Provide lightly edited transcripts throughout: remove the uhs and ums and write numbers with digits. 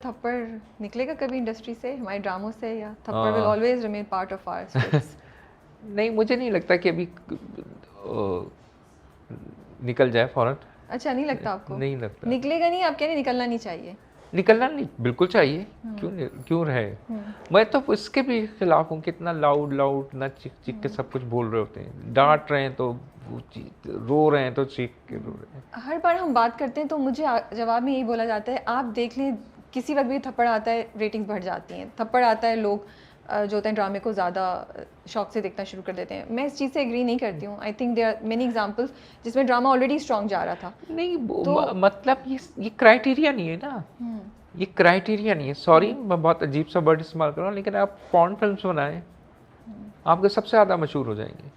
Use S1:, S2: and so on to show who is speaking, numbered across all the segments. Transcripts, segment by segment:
S1: थप्पड़ निकलेगा कभी इंडस्ट्री से, हमारे ड्रामों से, या थप्पड़ will always remain part of our scripts?
S2: नहीं, मुझे नहीं लगता कि अभी निकल जाए फौरन।
S1: अच्छा, नहीं लगता आपको?
S2: नहीं लगता।
S1: निकलेगा नहीं, आप कह रहे निकलना नहीं चाहिए?
S2: निकलना नहीं बिल्कुल चाहिए, क्यों रहे। मैं तो इसके भी खिलाफ हूँ कि इतना लाउड लाउड ना चिक चिक के सब कुछ बोल रहे होते हैं, डांट रहे हैं तो रो रहे हैं तो चीख के रो रहे हैं।
S1: हर बार हम बात करते हैं तो मुझे जवाब में यही बोला जाता है, आप देख लें किसी वक्त भी थप्पड़ आता है रेटिंग्स बढ़ जाती हैं, थप्पड़ आता है लोग जो होते हैं ड्रामे को ज़्यादा शौक से देखना शुरू कर देते हैं। मैं इस चीज़ से एग्री नहीं करती हूँ। I think there are many examples जिसमें ड्रामा ऑलरेडी स्ट्रॉन्ग जा रहा था।
S2: नहीं
S1: तो
S2: मतलब ये क्राइटेरिया नहीं है ना, ये क्राइटेरिया नहीं है। सॉरी, मैं बहुत अजीब सा वर्ड इस्तेमाल कर रहा हूँ, लेकिन आप पॉर्न फिल्म्स बनाएं, आपके सबसे ज़्यादा मशहूर हो जाएंगे,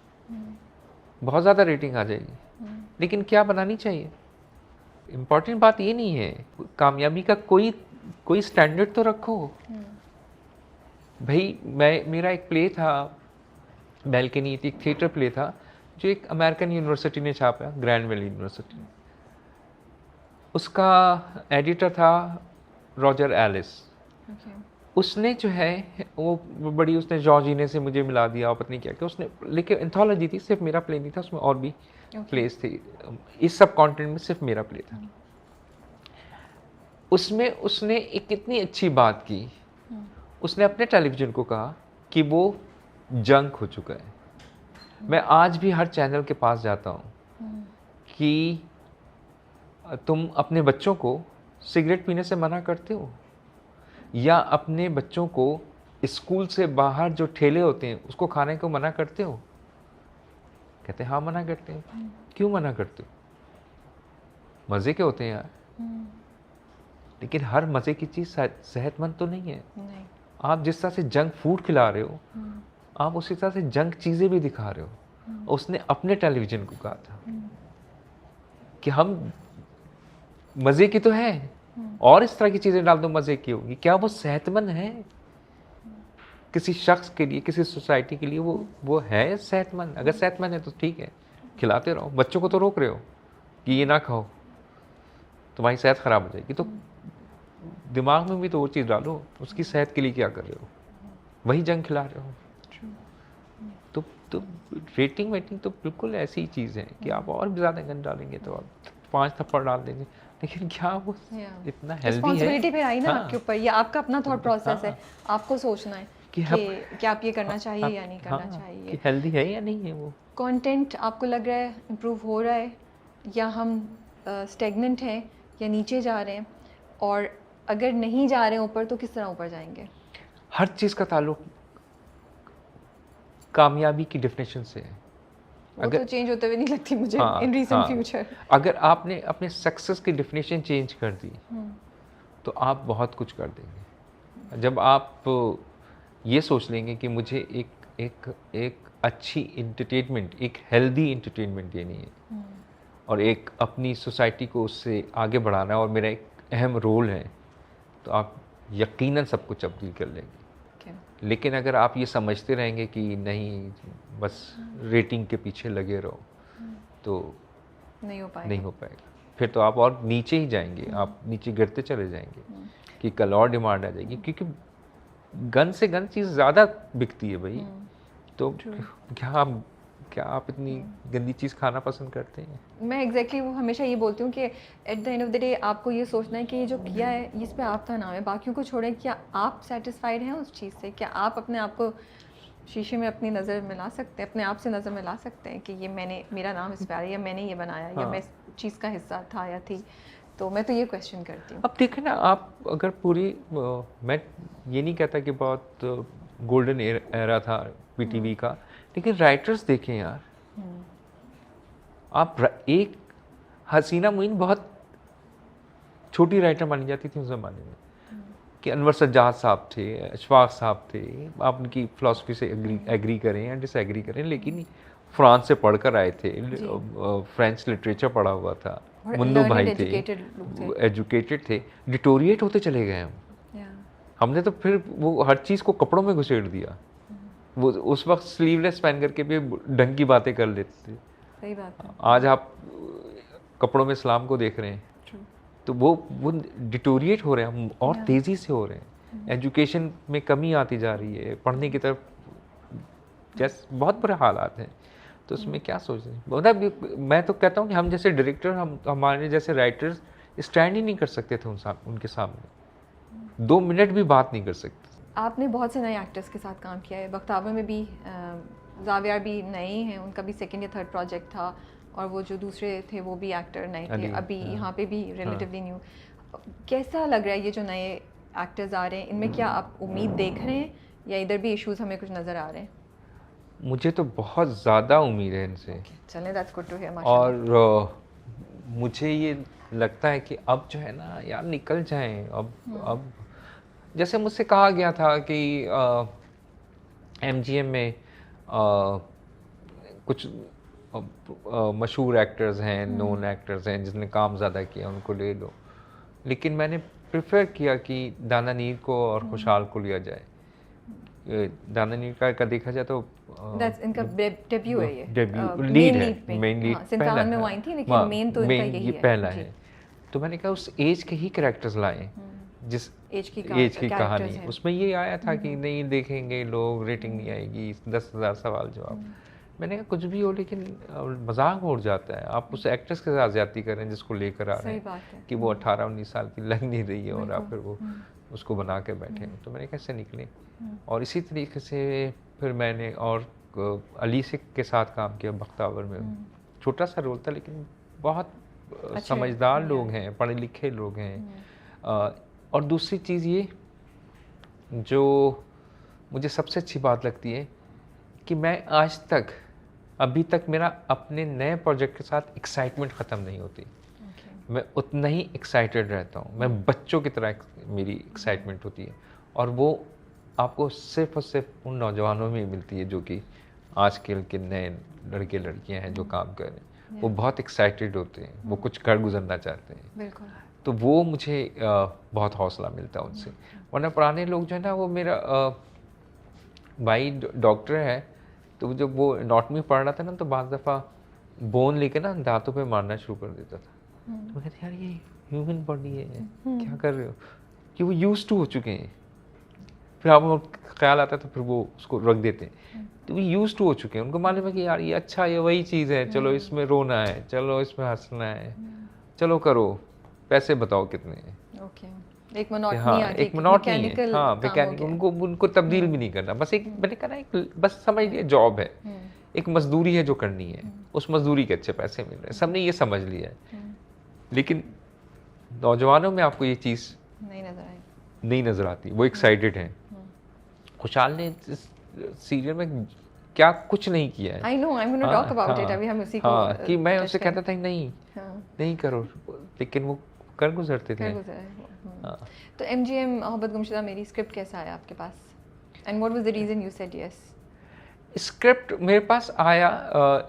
S2: बहुत ज़्यादा रेटिंग आ जाएगी, लेकिन क्या बनानी चाहिए। इम्पॉर्टेंट बात ये नहीं है, कामयाबी का कोई स्टैंडर्ड तो रखो भाई। मेरा एक प्ले था बैल्कनी, एक थिएटर प्ले था जो एक अमेरिकन यूनिवर्सिटी ने छापा, ग्रैंड वैली यूनिवर्सिटी। उसका एडिटर था रॉजर एलिस। उसने जो है वो बड़ी, उसने जॉर्जिने से मुझे मिला दिया और पत्नी क्या, उसने लेकिन एंथोलॉजी थी, सिर्फ मेरा प्ले नहीं था उसमें, और भी प्लेस थे। इस सब कंटेंट में सिर्फ मेरा प्ले था। उसमें उसने एक इतनी अच्छी बात की, उसने अपने टेलीविज़न को कहा कि वो जंक हो चुका है। मैं आज भी हर चैनल के पास जाता हूँ कि तुम अपने बच्चों को सिगरेट पीने से मना करते हो, या अपने बच्चों को स्कूल से बाहर जो ठेले होते हैं उसको खाने को मना करते हो? कहते हाँ मना करते हैं। क्यों मना करते हो? मज़े के होते हैं यार। लेकिन हर मज़े की चीज़ सेहतमंद तो नहीं है।
S1: नहीं।
S2: आप जिस तरह से जंक फूड खिला रहे हो, आप उसी तरह से जंक चीज़ें भी दिखा रहे हो। उसने अपने टेलीविज़न को कहा था कि हम मज़े की तो है, और इस तरह की चीज़ें डाल दो मज़े की होगी। क्या वो सेहतमंद है? किसी शख्स के लिए, किसी सोसाइटी के लिए वो है सेहतमंद? अगर सेहतमंद है तो ठीक है, खिलाते रहो। बच्चों को तो रोक रहे हो कि ये ना खाओ, तुम्हारी सेहत ख़राब हो जाएगी। तो दिमाग में भी तो वो चीज़ डालो, उसकी सेहत के लिए क्या कर रहे हो? वही जंक खिला रहे हो। तो रेटिंग वेटिंग तो बिल्कुल ऐसी चीज़ है कि आप और भी ज़्यादा गन डालेंगे तो आप 5 थप्पड़ डाल देंगे, लेकिन क्या वो इतना हेल्दी है?
S1: रिस्पॉन्सिबिलिटी पे आई ना आपके ऊपर, ये आपका अपना थॉट प्रोसेस है, आपको सोचना है कि आप ये करना चाहिए या नहीं करना चाहिए,
S2: हेल्दी है या नहीं है वो
S1: कंटेंट। आपको लग रहा है इम्प्रूव हो रहा है, या हम स्टेगनेंट हैं, या नीचे जा रहे हैं? और अगर नहीं जा रहे हैं ऊपर तो किस तरह ऊपर जाएंगे?
S2: हर चीज़ का ताल्लुक कामयाबी की डेफिनेशन से है।
S1: वो तो चेंज होते हुए नहीं लगती मुझे इन रीसेंट फ्यूचर।
S2: अगर आपने अपने सक्सेस की डेफिनेशन चेंज कर दी तो आप बहुत कुछ कर देंगे। जब आप ये सोच लेंगे कि मुझे एक अच्छी इंटरटेनमेंट, एक हेल्दी इंटरटेनमेंट देनी है, और एक अपनी सोसाइटी को उससे आगे बढ़ाना है, और मेरा एक अहम रोल है, तो आप यकीनन सब कुछ तब्दील कर लेंगे। लेकिन अगर आप ये समझते रहेंगे कि नहीं, बस रेटिंग के पीछे लगे रहो, तो नहीं हो पाएगा। फिर तो आप और नीचे ही जाएंगे, आप नीचे गिरते चले जाएंगे कि कल और डिमांड आ जाएगी, क्योंकि गन से गन चीज़ ज़्यादा बिकती है भाई। तो क्या आप इतनी गंदी चीज़ खाना पसंद करते हैं?
S1: मैं एग्जैक्टली वो हमेशा ये बोलती हूँ कि at the end of the day आपको ये सोचना है कि ये जो किया है इस पे आपका नाम है, बाकियों को छोड़ें। क्या आप सेटिस्फाइड हैं उस चीज़ से? क्या आप अपने आप को शीशे में अपनी नज़र मिला सकते हैं, अपने आप से नज़र मिला सकते हैं कि ये मेरा नाम इस पे आ रहा है, या मैंने ये बनाया, या मैं इस चीज़ का हिस्सा था या थी? तो मैं तो ये क्वेश्चन करती हूँ।
S2: अब देखें ना, आप अगर पूरी, मैं ये नहीं कहता कि बहुत गोल्डन एरा था पीटीवी का, लेकिन राइटर्स देखें यार। आप एक हसीना मुइन बहुत छोटी राइटर मानी जाती थी उस ज़माने में, कि अनवर सज्जाद साहब थे, अशफाक साहब थे। आप उनकी फ़िलासफ़ी से एग्री करें या डिसएग्री करें, लेकिन फ्रांस से पढ़कर आए थे, फ्रेंच लिटरेचर पढ़ा हुआ था, मुन्नू भाई थे, एजुकेटेड थे। डिटोरिएट होते चले गए हमने तो फिर वो हर चीज़ को कपड़ों में घुसेड़ दिया। वो उस वक्त स्लीवलेस पहन करके भी ढंग की बातें कर लेते थे।
S1: सही बात है।
S2: आज आप कपड़ों में इस्लाम को देख रहे हैं, तो वो डिटोरिएट हो रहे हैं हम और तेज़ी से हो रहे हैं। एजुकेशन में कमी आती जा रही है, पढ़ने की तरफ जैसे बहुत बुरे हालात हैं। तो उसमें क्या सोच रहे हैं, मतलब मैं तो कहता हूँ कि हम जैसे डायरेक्टर, हमारे जैसे राइटर्स स्टैंड ही नहीं कर सकते थे उनके सामने, 2 मिनट भी बात नहीं कर सकते।
S1: आपने बहुत से नए एक्टर्स के साथ काम किया है, बख्तावर में भी जाविया भी नए हैं, उनका भी सेकंड या थर्ड प्रोजेक्ट था, और वो जो दूसरे थे वो भी एक्टर नए थे, अभी यहाँ पे भी रिलेटिवली न्यू। कैसा लग रहा है ये जो नए एक्टर्स आ रहे हैं, इनमें क्या आप उम्मीद देख रहे हैं या इधर भी इश्यूज हमें कुछ नज़र आ रहे हैं?
S2: मुझे तो बहुत ज़्यादा उम्मीद है इनसे।
S1: चलें, दैट्स गुड टू हियर माशाल्लाह।
S2: और मुझे ये लगता है कि अब जो है ना यार निकल जाएं अब जैसे मुझसे कहा गया था कि MGM में कुछ मशहूर एक्टर्स हैं, नोन एक्टर्स हैं जिसने काम ज़्यादा किया, उनको ले लो। लेकिन मैंने प्रेफर किया कि दाना नीर को और खुशहाल को लिया जाए। दाना नीर का देखा जाए तो
S1: इनका डेब्यू है, ये
S2: लीड है, मेन लीड
S1: पहला में वो आई थी, लेकिन मेन तो इनका यही है,
S2: पहला है। तो मैंने कहा उस एज के ही कैरेक्टर्स लाएं, जिस एज की कहानी। उसमें ये आया था कि नहीं देखेंगे लोग, रेटिंग नहीं आएगी, 10,000 सवाल जवाब। मैंने कहा कुछ भी हो, लेकिन मजाक उड़ जाता है। आप उस एक्ट्रेस के साथ ज्यादती करें जिसको लेकर आ रहे हैं कि वो 18-19 साल की लग नहीं रही है, और आप फिर वो उसको बना के बैठे। तो मैंने कैसे निकले। और इसी तरीके से फिर मैंने और अली से के साथ काम किया बख्तावर में। छोटा सा रोल था, लेकिन बहुत समझदार लोग हैं, पढ़े लिखे लोग हैं। और दूसरी चीज़ ये जो मुझे सबसे अच्छी बात लगती है कि मैं आज तक, अभी तक मेरा अपने नए प्रोजेक्ट के साथ एक्साइटमेंट ख़त्म नहीं होती। मैं उतना ही एक्साइटेड रहता हूँ। मैं बच्चों की तरह मेरी एक्साइटमेंट होती है, और वो आपको सिर्फ और सिर्फ उन नौजवानों में मिलती है जो कि आजकल के नए लड़के लड़कियां हैं जो काम कर रहे हैं। वो बहुत एक्साइटेड होते हैं, वो कुछ कर गुजरना चाहते हैं।
S1: बिल्कुल।
S2: तो वो मुझे बहुत हौसला मिलता है उनसे। वरना पुराने लोग जो है ना, वो मेरा भाई डॉक्टर है, तो जब वो एनाटॉमी पढ़ रहा था ना, तो बाज़ दफ़ा बोन लेके ना दांतों पे मारना शुरू कर देता था। तो मैं कहता यार ये ह्यूमन बॉडी है, क्या कर रहे हो, कि वो यूज्ड टू हो चुके हैं। फिर आप ख्याल आता है तो फिर वो उसको रख देते हैं। तो वो यूज्ड टू हो चुके हैं, उनको मालूम है कि यार ये अच्छा, ये वही चीज़ है, चलो इसमें रोना है, चलो इसमें हंसना है, चलो करो, पैसे बताओ कितने हैं।
S1: एक मोनोटनी आ गई,
S2: एक मोनोटनी है। हाँ, मैकेनिकल उनको तब्दील भी नहीं करना। बस एक मैंने कहा ना, बस समझ लिया जॉब है, एक मजदूरी है जो करनी है, उस मजदूरी के अच्छे पैसे मिल रहे हैं, सबने ये समझ लिया है। लेकिन नौजवानों में आपको ये चीज़ नहीं नजर आती। वो एक्साइटेड हैं। खुशहाल ने सीरियल में क्या कुछ नहीं किया है।
S1: I know, I'm going to talk about it. अभी हम उसी को
S2: कि मैं उससे कहता था नहीं करो, लेकिन वो कर गुजरते थे।
S1: तो MGM मोहब्बत गुमशुदा मेरी स्क्रिप्ट कैसा आया आपके पास? And what was the reason you said yes?
S2: Script मेरे पास आया,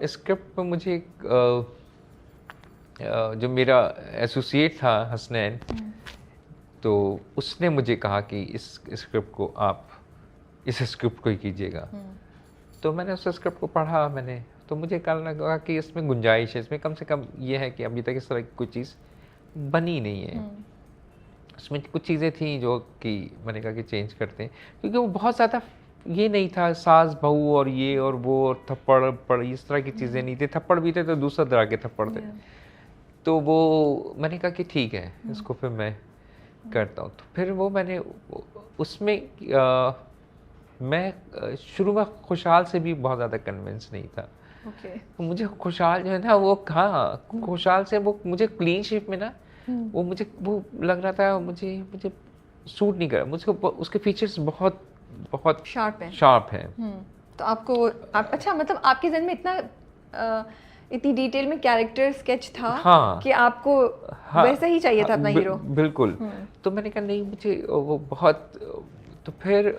S2: स्क्रिप्ट में मुझे जो मेरा एसोसिएट था हसनैन, तो उसने मुझे कहा कि इस स्क्रिप्ट को आप इस स्क्रिप्ट को ही कीजिएगा। तो मैंने उस स्क्रिप्ट को पढ़ा, मैंने तो मुझे कहने लगा कि इसमें गुंजाइश है, इसमें कम से कम ये है कि अभी तक इस तरह की कोई चीज़ बनी नहीं है। उसमें कुछ चीज़ें थी जो कि मैंने कहा कि चेंज करते हैं, क्योंकि वो बहुत ज़्यादा ये नहीं था सास बहू और ये और वो और थप्पड़ पड़ इस तरह की चीज़ें नहीं थी। थप्पड़ भी थे तो दूसरा तरह के थप्पड़ थे। तो वो मैंने कहा कि ठीक है, इसको फिर मैं करता हूँ। तो फिर वो मैंने उसमें मैं शुरू में खुशहाल से भी बहुत ज़्यादा कन्विंस नहीं था। तो मुझे खुशहाल जो है ना, वो खुशहाल से वो मुझे क्लीन शेप में ना, वो मुझे वो लग रहा था मुझे सूट नहीं कर, मुझे उसके फीचर्स बहुत शार्प है।
S1: तो आपको अच्छा, मतलब आपके जहन में इतनी डिटेल में कैरेक्टर स्केच था कि आपको वैसा ही चाहिए था अपना हीरो।
S2: बिल्कुल। तो मैंने कहा नहीं, मुझे वो बहुत, तो फिर